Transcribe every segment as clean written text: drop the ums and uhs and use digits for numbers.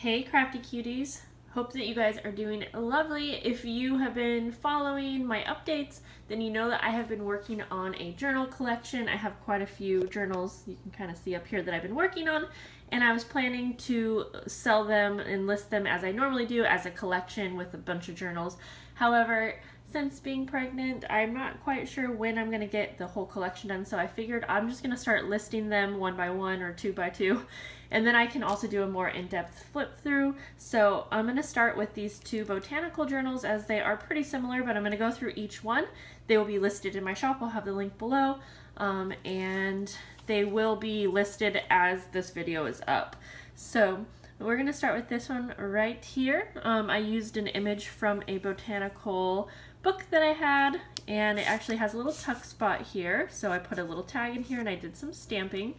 Hey crafty cuties, hope that you guys are doing lovely. If you have been following my updates, then you know that I have been working on a journal collection. I have quite a few journals you can kind of see up here that I've been working on, and I was planning to sell them and list them as I normally do as a collection with a bunch of journals. However, since being pregnant, I'm not quite sure when I'm going to get the whole collection done, so I figured I'm just going to start listing them one by one or two by two, and then I can also do a more in-depth flip through. So I'm going to start with these two botanical journals as they are pretty similar, but I'm going to go through each one. They will be listed in my shop. I'll have the link below, and they will be listed as this video is up. So we're going to start with this one right here. I used an image from a botanical book that I had, and it actually has a little tuck spot here, so I put a little tag in here and I did some stamping.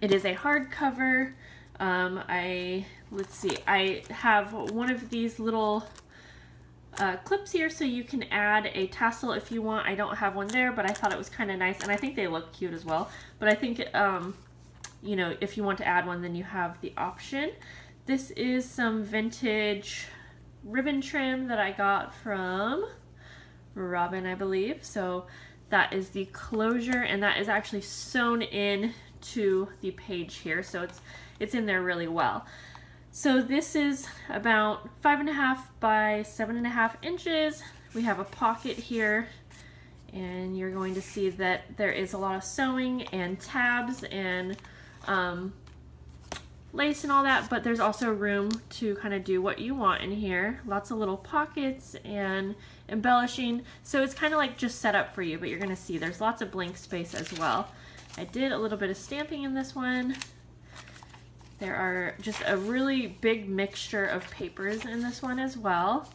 It is a hardcover. Let's see, I have one of these little clips here, so you can add a tassel if you want. I don't have one there, but I thought it was kind of nice, and I think they look cute as well. But I think you know, if you want to add one, then you have the option. This is some vintage ribbon trim that I got from Robin, I believe. So that is the closure, and that is actually sewn in to the page here, so it's in there really well. So this is about 5.5 by 7.5 inches. We have a pocket here, and you're going to see that there is a lot of sewing and tabs and lace and all that, but there's also room to kind of do what you want in here. Lots of little pockets and embellishing, so it's kind of like just set up for you, but you're going to see there's lots of blank space as well. I did a little bit of stamping in this one. There are just a really big mixture of papers in this one as well.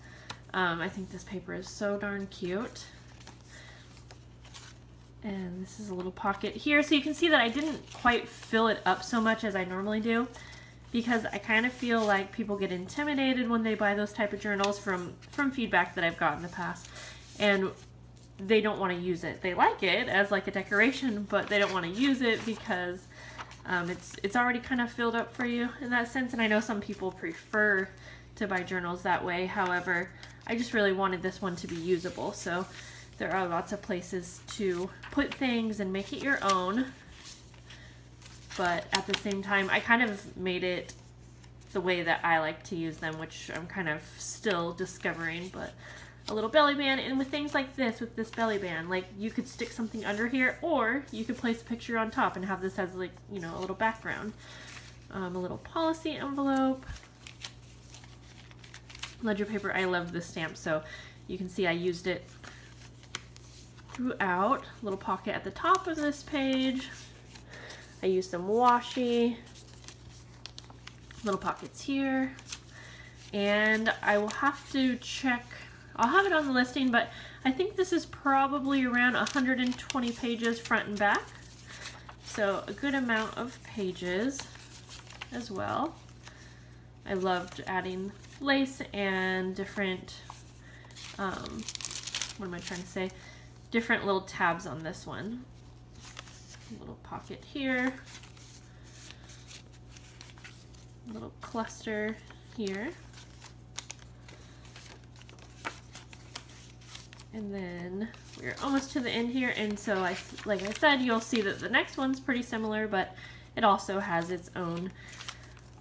I think this paper is so darn cute. And this is a little pocket here, so you can see that I didn't quite fill it up so much as I normally do, because I kind of feel like people get intimidated when they buy those type of journals from feedback that I've gotten in the past, and they don't want to use it. They like it as like a decoration, but they don't want to use it because it's already kind of filled up for you in that sense. And I know some people prefer to buy journals that way. However, I just really wanted this one to be usable, so there are lots of places to put things and make it your own, but at the same time I kind of made it the way that I like to use them, which I'm kind of still discovering. But a little belly band, and with things like this, with this belly band, like you could stick something under here, or you could place a picture on top and have this as, like, you know, a little background. A little policy envelope, ledger paper. I love this stamp, so you can see I used it throughout. Little pocket at the top of this page. I used some washi. Little pockets here. And I will have to check, I'll have it on the listing, but I think this is probably around 120 pages front and back. So a good amount of pages as well. I loved adding lace and different, what am I trying to say? Different little tabs on this one. A little pocket here. A little cluster here. And then we're almost to the end here, and so like I said, you'll see that the next one's pretty similar, but it also has its own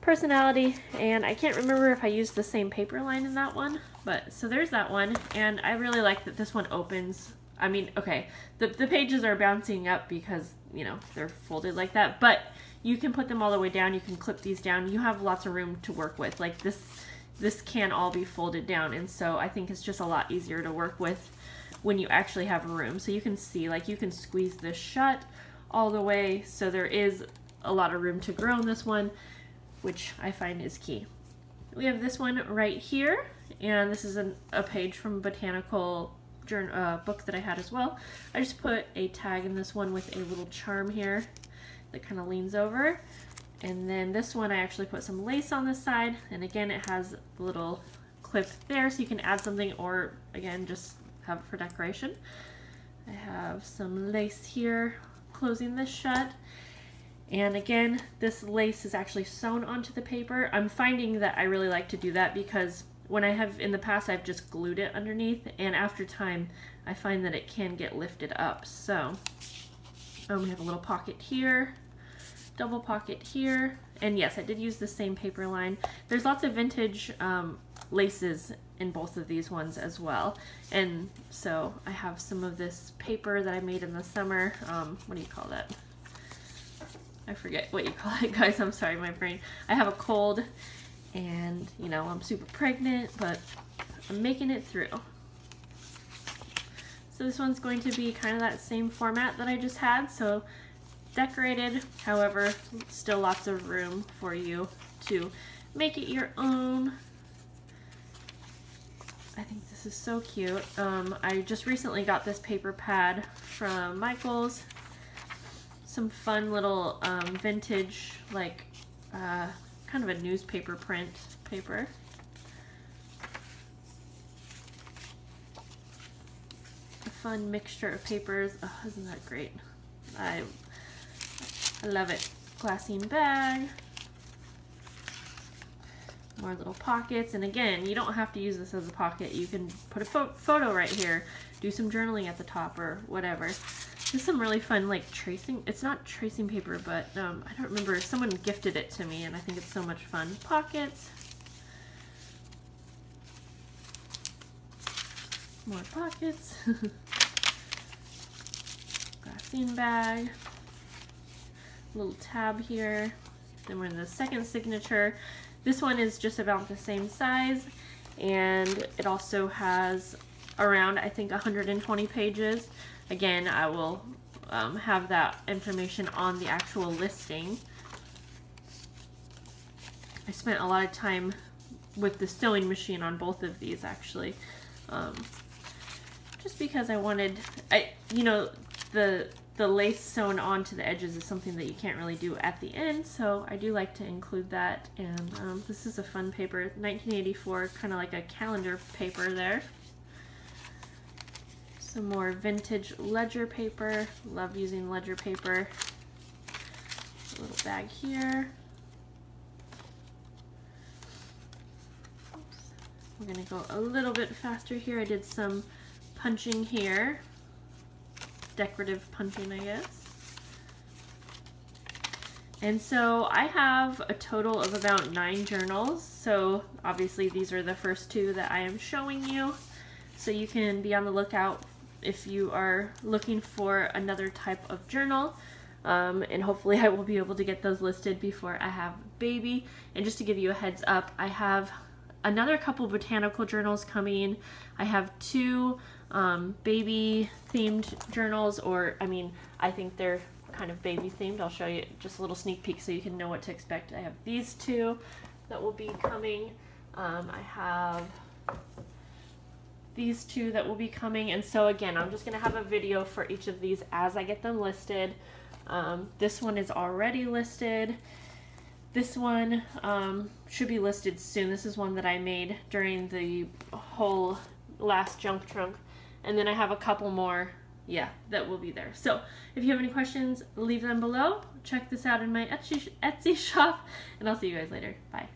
personality. And I can't remember if I used the same paper line in that one, but so there's that one. And I really like that this one opens. I mean, okay, the pages are bouncing up because, you know, they're folded like that, but you can put them all the way down. You can clip these down. You have lots of room to work with. Like this can all be folded down, and so I think it's just a lot easier to work with when you actually have room. So you can see, like, you can squeeze this shut all the way, so there is a lot of room to grow in this one, which I find is key. We have this one right here, and this is a page from Botanical Journal book that I had as well. I just put a tag in this one with a little charm here that kind of leans over. And then this one, I actually put some lace on this side, and again, it has a little clip there, so you can add something, or again, just have it for decoration. I have some lace here closing this shut, And again, this lace is actually sewn onto the paper. I'm finding that I really like to do that because when I have in the past, I've just glued it underneath, and after time, I find that it can get lifted up. So we have a little pocket here, double pocket here, and yes, I did use the same paper line. There's lots of vintage laces in both of these ones as well, and so I have some of this paper that I made in the summer. What do you call that? I forget what you call it, guys. I'm sorry, my brain. I have a cold, and you know, I'm super pregnant, but I'm making it through. So this one's going to be kind of that same format that I just had, so decorated, however, still lots of room for you to make it your own. I think this is so cute. I just recently got this paper pad from Michael's. Some fun little vintage, like kind of a newspaper print paper. A fun mixture of papers. Oh, isn't that great? I love it. Glassine bag. More little pockets, and again, you don't have to use this as a pocket. You can put a photo right here, do some journaling at the top or whatever. There's some really fun, like, tracing. It's not tracing paper, but I don't remember. Someone gifted it to me, and I think it's so much fun. Pockets. More pockets. Glassine bag. Little tab here. Then we're in the second signature. This one is just about the same size, and it also has around, I think, 120 pages. Again, I will have that information on the actual listing. I spent a lot of time with the sewing machine on both of these, actually, just because I wanted, you know, the lace sewn onto the edges is something that you can't really do at the end, so I do like to include that. And this is a fun paper, 1984, kind of like a calendar paper there. Some more vintage ledger paper. Love using ledger paper. A little bag here. Oops. We're gonna go a little bit faster here. I did some punching here. Decorative punching, I guess. And so I have a total of about 9 journals. So obviously these are the first 2 that I am showing you. So you can be on the lookout if you are looking for another type of journal. And hopefully I will be able to get those listed before I have baby. And just to give you a heads up, I have another couple botanical journals coming. I have 2 baby themed journals, or I mean, I think they're kind of baby themed. I'll show you just a little sneak peek so you can know what to expect. I have these 2 that will be coming. I have these 2 that will be coming, and so again, I'm just gonna have a video for each of these as I get them listed. This one is already listed. This one should be listed soon. This is one that I made during the whole last junk trunk. And then I have a couple more, yeah, that will be there. So if you have any questions, leave them below. Check this out in my Etsy shop, and I'll see you guys later. Bye.